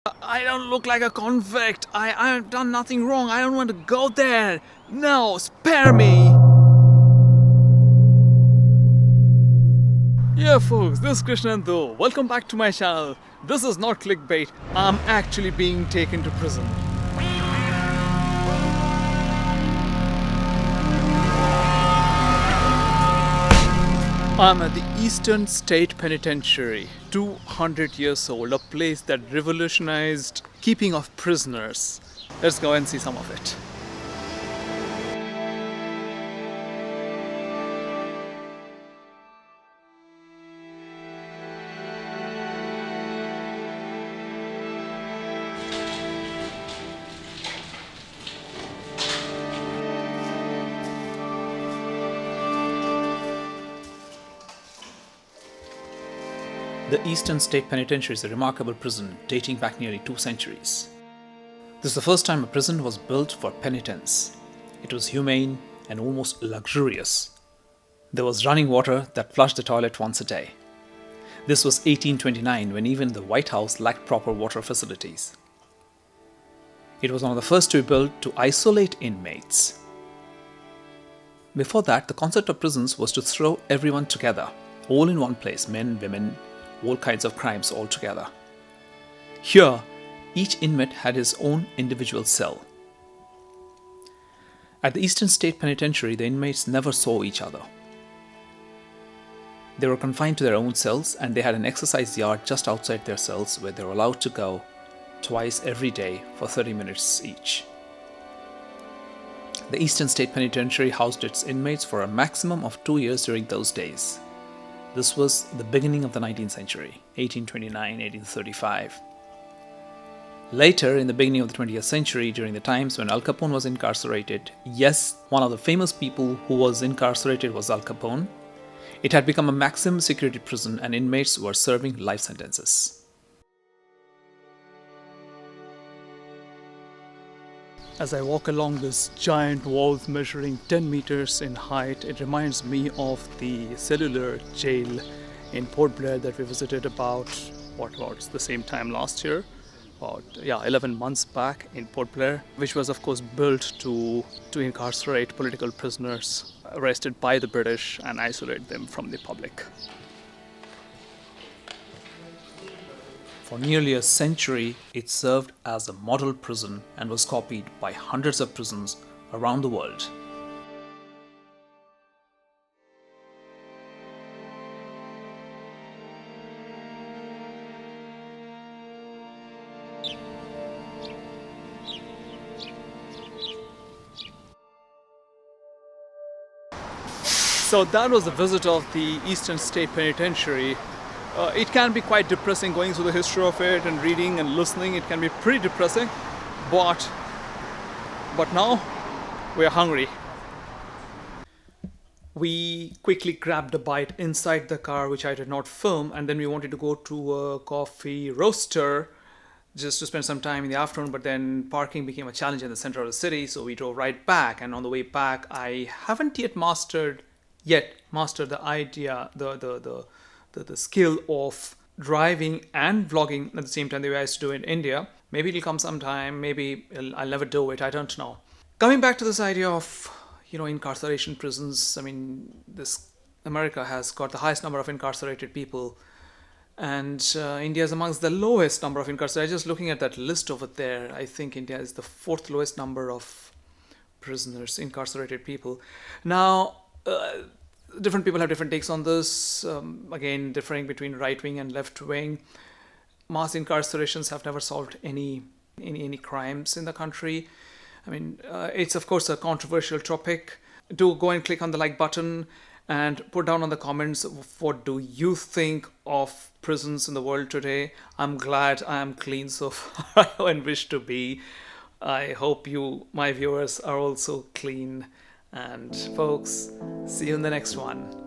I don't look like a convict. I have done nothing wrong. I don't want to go there. No, spare me. Yeah, folks, this is Krishnendu. Welcome back to my channel. This is not clickbait. I'm actually being taken to prison. I'm at the Eastern State Penitentiary, 200 years old, a place that revolutionized keeping of prisoners. Let's go and see some of it. The Eastern State Penitentiary is a remarkable prison dating back nearly 2 centuries. This is the first time a prison was built for penitence. It was humane and almost luxurious. There was running water that flushed the toilet once a day. This was 1829, when even the White House lacked proper water facilities. It was one of the first to be built to isolate inmates. Before that, the concept of prisons was to throw everyone together, all in one place, men, women, all kinds of crimes all together. Here, each inmate had his own individual cell. At the Eastern State Penitentiary, the inmates never saw each other. They were confined to their own cells, and they had an exercise yard just outside their cells where they were allowed to go twice every day for 30 minutes each. The Eastern State Penitentiary housed its inmates for a maximum of 2 years during those days. This was the beginning of the 19th century, 1829, 1835. Later, in the beginning of the 20th century, during the times when Al Capone was incarcerated, yes, one of the famous people who was incarcerated was Al Capone. It had become a maximum security prison and inmates were serving life sentences. As I walk along this giant walls measuring 10 meters in height, it reminds me of the cellular jail in Port Blair that we visited about the same time last year, 11 months back in Port Blair, which was of course built to incarcerate political prisoners arrested by the British and isolate them from the public. For nearly a century, it served as a model prison and was copied by hundreds of prisons around the world. So that was a visit of the Eastern State Penitentiary. It can be quite depressing going through the history of it and reading and listening. It can be pretty depressing, but now we are hungry. We quickly grabbed a bite inside the car, which I did not film, and then we wanted to go to a coffee roaster just to spend some time in the afternoon, but then parking became a challenge in the center of the city, so we drove right back. And on the way back, I haven't yet mastered the idea, the skill of driving and vlogging at the same time the way I used to do in India. Maybe it'll come sometime, maybe I'll never do it, I don't know. Coming back to this idea of, incarceration prisons, America has got the highest number of incarcerated people, and India is amongst the lowest number of incarcerated. Just looking at that list over there, I think India is the 4th lowest number of prisoners, incarcerated people. Now, different people have different takes on this, again differing between right wing and left wing. Mass incarcerations have never solved any crimes in the country. It's of course a controversial topic. Do go and click on the like button and put down on the comments what do you think of prisons in the world today. I'm glad I am clean so far and wish to be. I hope you, my viewers, are also clean. And folks, see you in the next one.